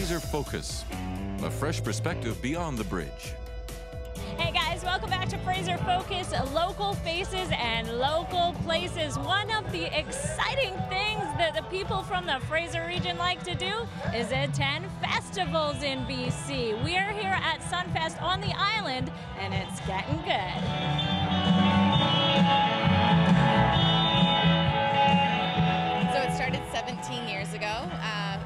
Fraser Focus, a fresh perspective beyond the bridge. Hey guys, welcome back to Fraser Focus, local faces and local places. One of the exciting things that the people from the Fraser region like to do is attend festivals in BC. We are here at Sunfest on the island, and it's getting good. So it started 17 years ago.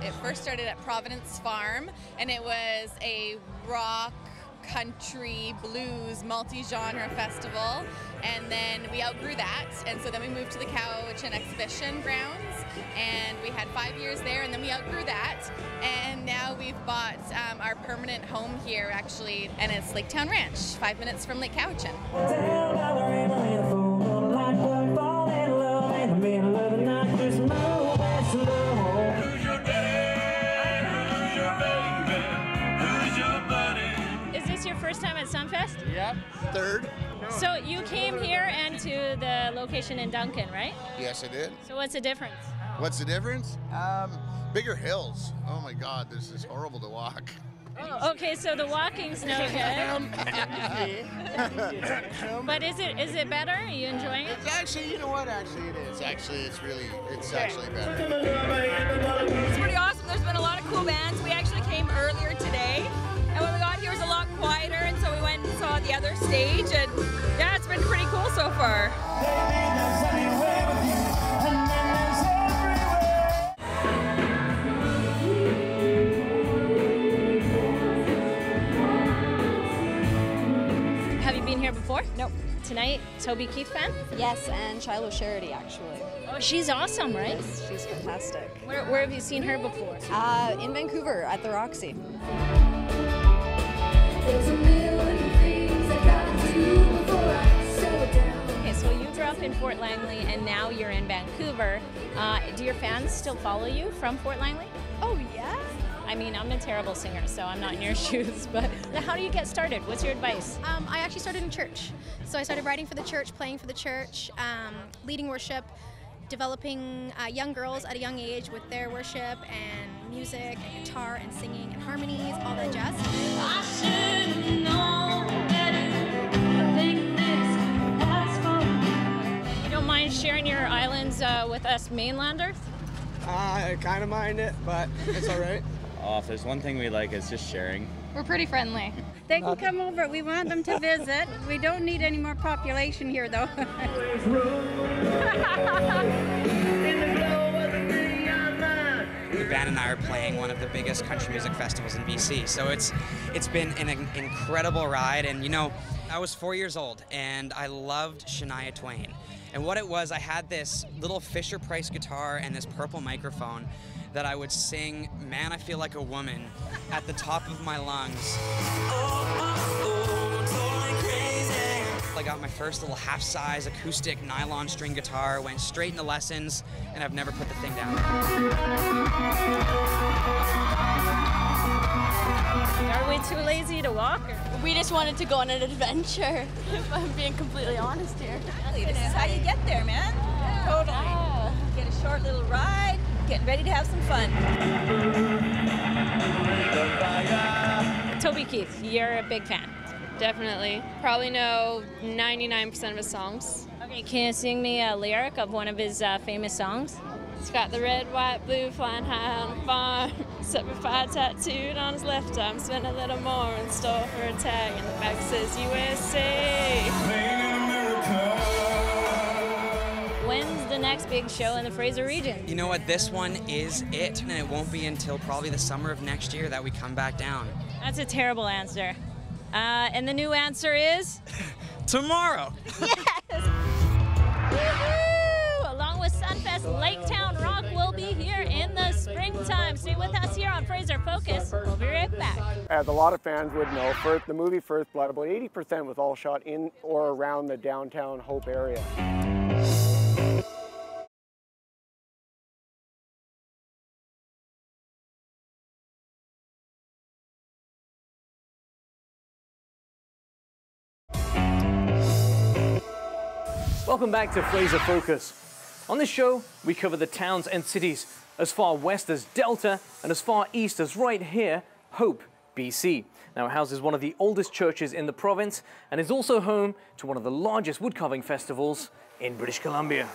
It first started at Providence Farm, and it was a rock, country, blues, multi-genre festival, and then we outgrew that, and so then we moved to the Cowichan exhibition grounds, and we had 5 years there, and then we outgrew that, and now we've bought our permanent home here actually, and it's Lake Town Ranch, 5 minutes from Lake Cowichan. First time at Sunfest? Yep. Third. So you came here and to the location in Duncan, right? Yes, I did. So what's the difference? What's the difference? Bigger hills. Oh my God, this is horrible to walk. Oh, okay, so the walking's no good. But is it better? Are you enjoying it? It's actually, you know what? Actually, it is. Actually, it's actually better. It's pretty awesome. There's been a lot of cool bands. We actually came earlier today. And when we got here, it was a lot quieter, and so we went and saw the other stage, and yeah, it's been pretty cool so far. Have you been here before? Nope. Tonight, Toby Keith fan? Yes, and Shiloh Charity, actually. Oh, she's awesome, right? Yes, she's fantastic. Where have you seen her before? In Vancouver, at the Roxy. Okay, so you grew up in Fort Langley and now you're in Vancouver. Do your fans still follow you from Fort Langley? Oh, yeah? I mean, I'm a terrible singer, so I'm not in your shoes, but how do you get started? What's your advice? I actually started in church. So I started writing for the church, playing for the church, leading worship, developing young girls at a young age with their worship and music and guitar and singing and harmonies, all that jazz. I should know better. You don't mind sharing your islands with us mainlanders? I kind of mind it, but it's all right. Oh, if there's one thing we like, it's just sharing. We're pretty friendly. They can come over. We want them to visit. We don't need any more population here, though. The band and I are playing one of the biggest country music festivals in BC, so it's been an incredible ride. And you know, I was 4 years old and I loved Shania Twain. And what it was, I had this little Fisher-Price guitar and this purple microphone that I would sing "Man, I Feel Like a Woman" at the top of my lungs. I got my first little half-size acoustic nylon string guitar, went straight into lessons, and I've never put the thing down. Are we too lazy to walk? We just wanted to go on an adventure, if I'm being completely honest here. This is how you get there, man. Yeah. Totally. Get a short little ride, getting ready to have some fun. Toby Keith, you're a big fan. Definitely. Probably know 99% of his songs. Okay, can you sing me a lyric of one of his famous songs? He's got the red, white, blue flying high on a farm. 75 tattooed on his left arm. Spent a little more in store for a tag, and the back says USA. When's the next big show in the Fraser region? You know what? This one is it, and it won't be until probably the summer of next year that we come back down. That's a terrible answer. And the new answer is? Tomorrow! Yes! Woohoo! Along with Sunfest, Lake Town Rock will be here in the springtime. Stay with us here on Fraser Focus. We'll be right back. As a lot of fans would know, the movie First Blood, about 80% was all shot in or around the downtown Hope area. Welcome back to Fraser Focus. On this show, we cover the towns and cities as far west as Delta, and as far east as right here, Hope, BC. Now, it houses one of the oldest churches in the province and is also home to one of the largest woodcarving festivals in British Columbia.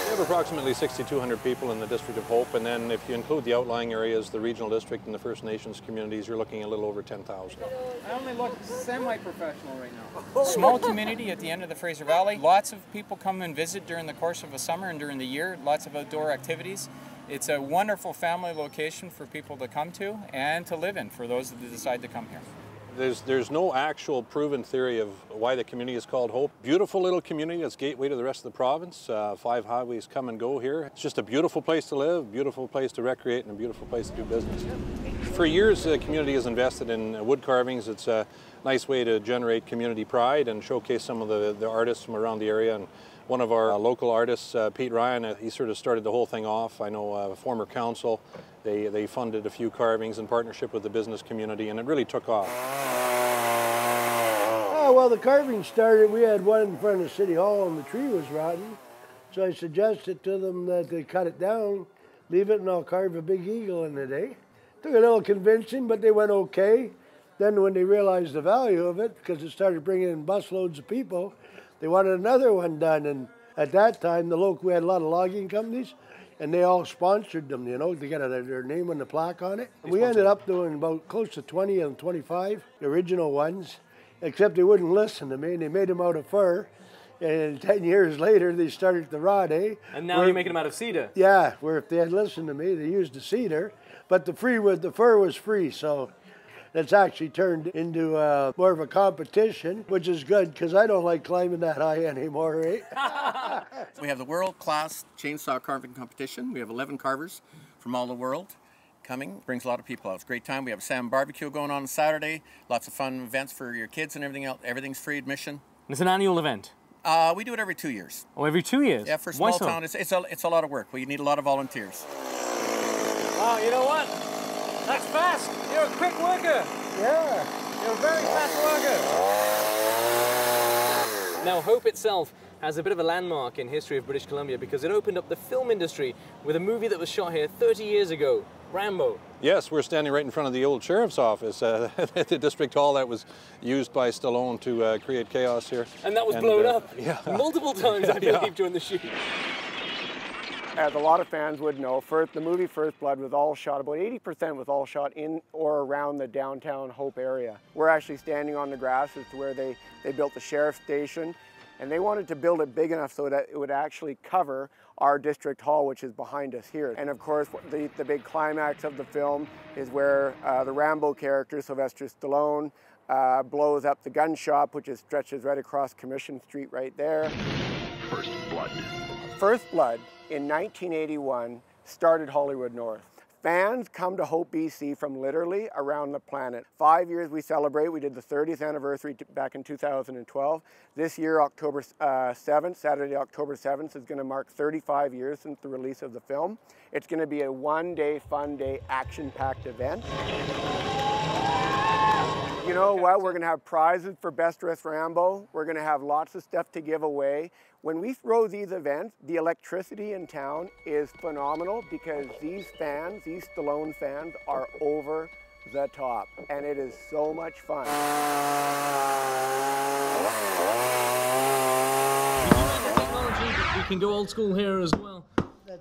We have approximately 6,200 people in the District of Hope, and then if you include the outlying areas, the regional district and the First Nations communities, you're looking at a little over 10,000. I only look semi-professional right now. Small community at the end of the Fraser Valley. Lots of people come and visit during the course of a summer and during the year. Lots of outdoor activities. It's a wonderful family location for people to come to and to live in for those that decide to come here. There's no actual proven theory of why the community is called Hope. Beautiful little community that's gateway to the rest of the province. 5 highways come and go here. It's just a beautiful place to live, beautiful place to recreate, and a beautiful place to do business. For years, the community has invested in wood carvings. It's a nice way to generate community pride and showcase some of the artists from around the area. And one of our local artists, Pete Ryan, he sort of started the whole thing off. I know former council, they funded a few carvings in partnership with the business community, and it really took off. Oh, well, the carving started, we had one in front of City Hall and the tree was rotten. So I suggested to them that they cut it down, leave it, and I'll carve a big eagle in a day. Took a little convincing, but they went okay. Then when they realized the value of it, because it started bringing in busloads of people, they wanted another one done. And at that time, we had a lot of logging companies, and they all sponsored them, you know, to get their name on the plaque on it. We ended up doing about close to 20 and 25, the original ones, except they wouldn't listen to me. They made them out of fir, and 10 years later, they started the rod, eh? And now you're making them out of cedar. Yeah, where if they had listened to me, they used the cedar, but the fir was free, so it's actually turned into more of a competition, which is good, because I don't like climbing that high anymore, eh? We have the world-class chainsaw carving competition. We have 11 carvers from all the world coming. Brings a lot of people out. It's a great time. We have a salmon barbecue going on Saturday. Lots of fun events for your kids and everything else. Everything's free admission. And it's an annual event? We do it every 2 years. Oh, every 2 years? Yeah, for a small town, it's a lot of work. We need a lot of volunteers. Wow, you know what? That's fast. You're a quick worker. Yeah. You're a very fast worker. Now, Hope itself has a bit of a landmark in history of British Columbia because it opened up the film industry with a movie that was shot here 30 years ago, Rambo. Yes, we're standing right in front of the old sheriff's office at the district hall that was used by Stallone to create chaos here. And that was blown up multiple times, I believe, Yeah. during the shoot. As a lot of fans would know, the movie First Blood was all shot, about 80% was all shot in or around the downtown Hope area. We're actually standing on the grass as to where they built the sheriff's station, and they wanted to build it big enough so that it would actually cover our district hall, which is behind us here. And of course, the big climax of the film is where the Rambo character, Sylvester Stallone, blows up the gun shop, which stretches right across Commission Street right there. First Blood. First Blood in 1981 started Hollywood North. Fans come to Hope, BC from literally around the planet. 5 years we celebrate. We did the 30th anniversary back in 2012. This year, October 7th, Saturday, October 7th, is going to mark 35 years since the release of the film. It's going to be a one-day, fun-day, action-packed event. You know what? We're going to have prizes for Best Dressed Rambo. We're going to have lots of stuff to give away. When we throw these events, the electricity in town is phenomenal because these fans, these Stallone fans, are over the top. And it is so much fun. We can go old school here as well.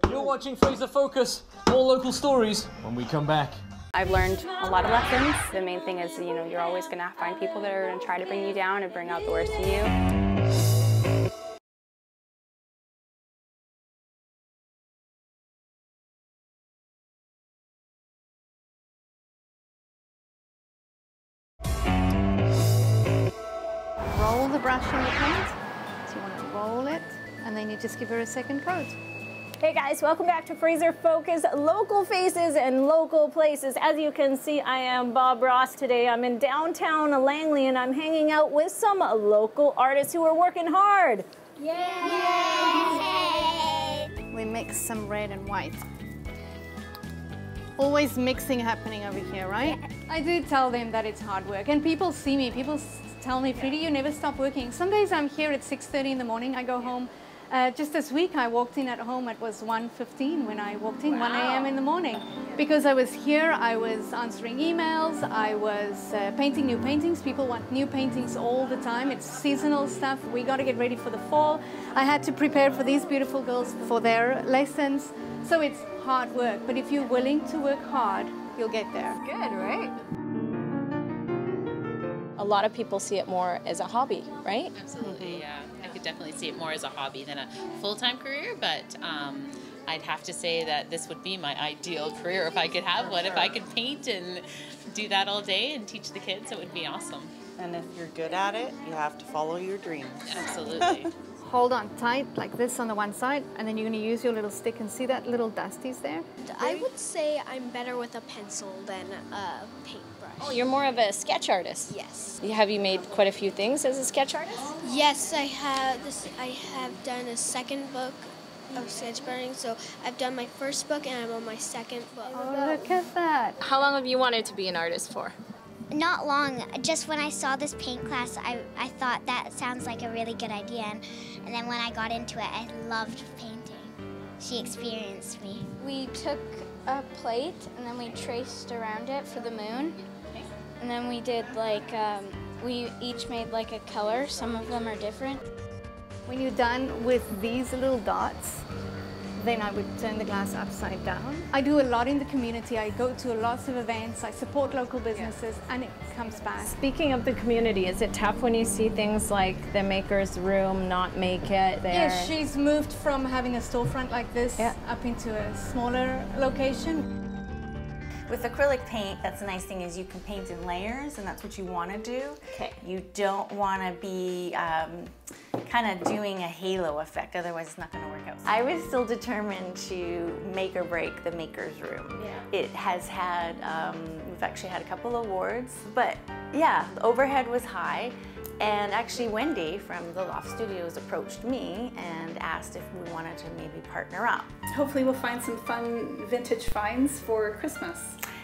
You're watching Fraser Focus, all local stories, when we come back. I've learned a lot of lessons. The main thing is, you know, you're always going to find people that are going to try to bring you down and bring out the worst in you. Roll the brush on the paint. So you want to roll it, and then you just give her a second coat. Hey guys, welcome back to Fraser Focus, local faces and local places. As you can see, I am Bob Ross today. I'm in downtown Langley and I'm hanging out with some local artists who are working hard. Yay! We mix some red and white. Always mixing happening over here, right? I do tell them that it's hard work, and people see me. People tell me, Frida, you never stop working. Some days I'm here at 6:30 in the morning. I go home Just this week, I walked in at home. It was 1:15 when I walked in, 1 a.m. in the morning. Because I was here, I was answering emails, I was painting new paintings. People want new paintings all the time. It's seasonal stuff. We got to get ready for the fall. I had to prepare for these beautiful girls for their lessons. So it's hard work, but if you're willing to work hard, you'll get there. Good, right? A lot of people see it more as a hobby, right? Absolutely, yeah. I could definitely see it more as a hobby than a full-time career, but I'd have to say that this would be my ideal career if I could have one. If I could paint and do that all day and teach the kids, it would be awesome. And if you're good at it, you have to follow your dreams. Absolutely. Hold on tight like this on the one side, and then you're going to use your little stick and see that little dusties there? I would say I'm better with a pencil than a paintbrush. Oh, you're more of a sketch artist? Yes. Have you made quite a few things as a sketch artist? Yes, I have. I have done a second book of sketchboarding, so I've done my first book and I'm on my second book. Oh, look at that. How long have you wanted to be an artist for? Not long. Just when I saw this paint class, I thought that sounds like a really good idea. And then when I got into it, I loved painting. She experienced me. We took a plate and then we traced around it for the moon. And then we did like, we each made like a color. Some of them are different. When you're done with these little dots, then I would turn the glass upside down. I do a lot in the community. I go to lots of events. I support local businesses, and it comes back. Speaking of the community, is it tough when you see things like the Maker's Room not make it there? Yes, she's moved from having a storefront like this up into a smaller location. With acrylic paint, that's the nice thing is you can paint in layers, and that's what you want to do. Okay. You don't want to be kind of doing a halo effect, otherwise it's not going to work out. I was still determined to make or break the Maker's Room. Yeah. It has had, we've actually had a couple awards, but yeah, the overhead was high. And actually Wendy from the Loft Studios approached me and asked if we wanted to maybe partner up. Hopefully we'll find some fun vintage finds for Christmas.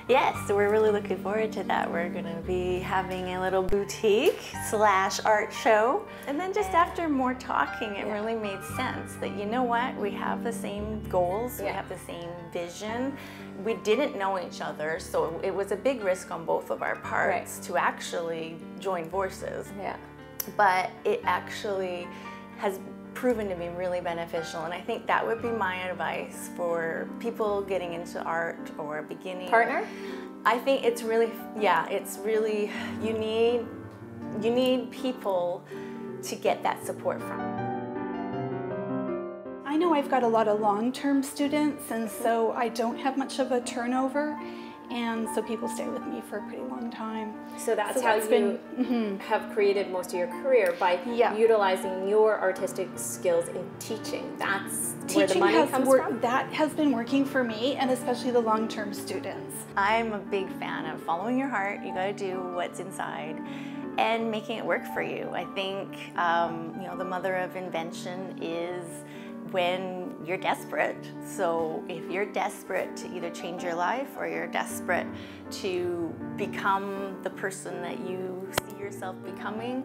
Yes, so we're really looking forward to that. We're going to be having a little boutique / art show. And then just after more talking, it really made sense that, you know what, we have the same goals, we have the same vision. We didn't know each other, so it was a big risk on both of our parts to actually join forces. Yeah. But it actually has proven to be really beneficial, and I think that would be my advice for people getting into art or beginning. Partner? I think it's really, it's really, you need people to get that support from. I know I've got a lot of long-term students, and so I don't have much of a turnover, and so people stay with me for a pretty long time. So that's how you have created most of your career, by utilizing your artistic skills in teaching. That's where the money comes from? That has been working for me, and especially the long-term students. I'm a big fan of following your heart. You gotta do what's inside and making it work for you. I think, you know, the mother of invention is when you're desperate. So if you're desperate to either change your life or you're desperate to become the person that you see yourself becoming,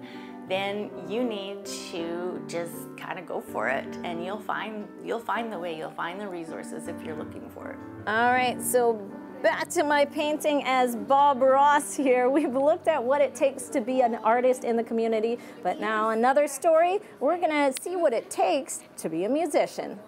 then you need to just kind of go for it, and you'll find the way, you'll find the resources if you're looking for it. All right, so back to my painting as Bob Ross here. We've looked at what it takes to be an artist in the community, but now another story. We're gonna see what it takes to be a musician.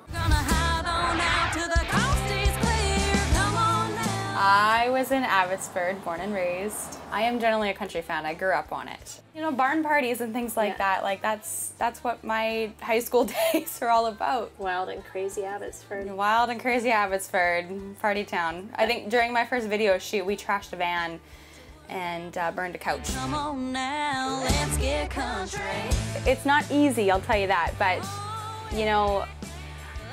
I was in Abbotsford, born and raised. I am generally a country fan. I grew up on it. You know, barn parties and things like that, like that's what my high school days are all about. Wild and crazy Abbotsford. Wild and crazy Abbotsford, party town. I think during my first video shoot, we trashed a van and burned a couch. Come on now, let's get country. It's not easy, I'll tell you that, but you know,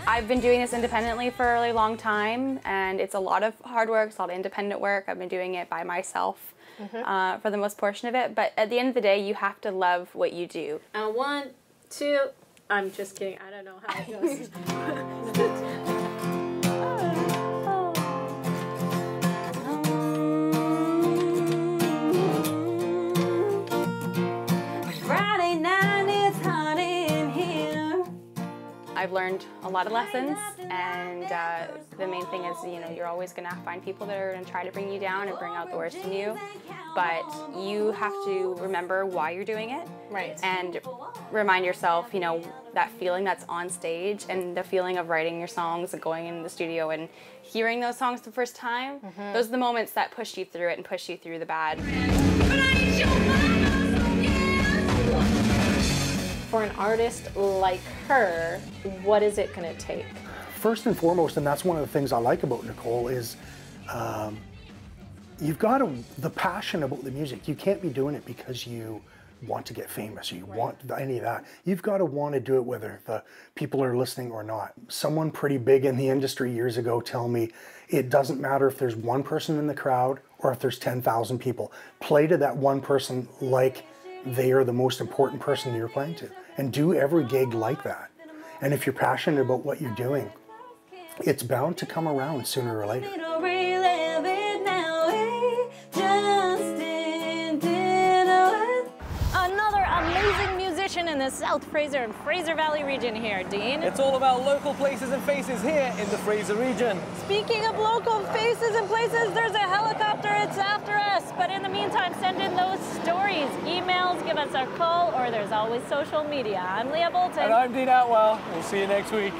I've been doing this independently for a really long time, and it's a lot of hard work, it's a lot of independent work. I've been doing it by myself for the most portion of it, but at the end of the day, you have to love what you do. 1, 2, I'm just kidding, I don't know how it goes. Friday night, it's hot in here. learned a lot of lessons, and the main thing is, you know, you're always going to find people that are going to try to bring you down and bring out the worst in you, but you have to remember why you're doing it. Right. And remind yourself, you know, that feeling that's on stage and the feeling of writing your songs and going in the studio and hearing those songs the first time, those are the moments that push you through it and push you through the bad. For an artist like her, what is it going to take? First and foremost, and that's one of the things I like about Nicole, is you've got the passion about the music. You can't be doing it because you want to get famous or you want any of that. You've got to want to do it whether the people are listening or not. Someone pretty big in the industry years ago told me it doesn't matter if there's one person in the crowd or if there's 10,000 people. Play to that one person like they are the most important person you're playing to, and do every gig like that. And if you're passionate about what you're doing, it's bound to come around sooner or later. Another amazing musician in the South Fraser and Fraser Valley region here, Dean. It's all about local places and faces here in the Fraser region. Speaking of local faces and places, there's a helicopter, it's after us. But in the meantime, send in those stories, emails, give us a call, or there's always social media. I'm Leah Bolton. And I'm Dean Atwell. We'll see you next week.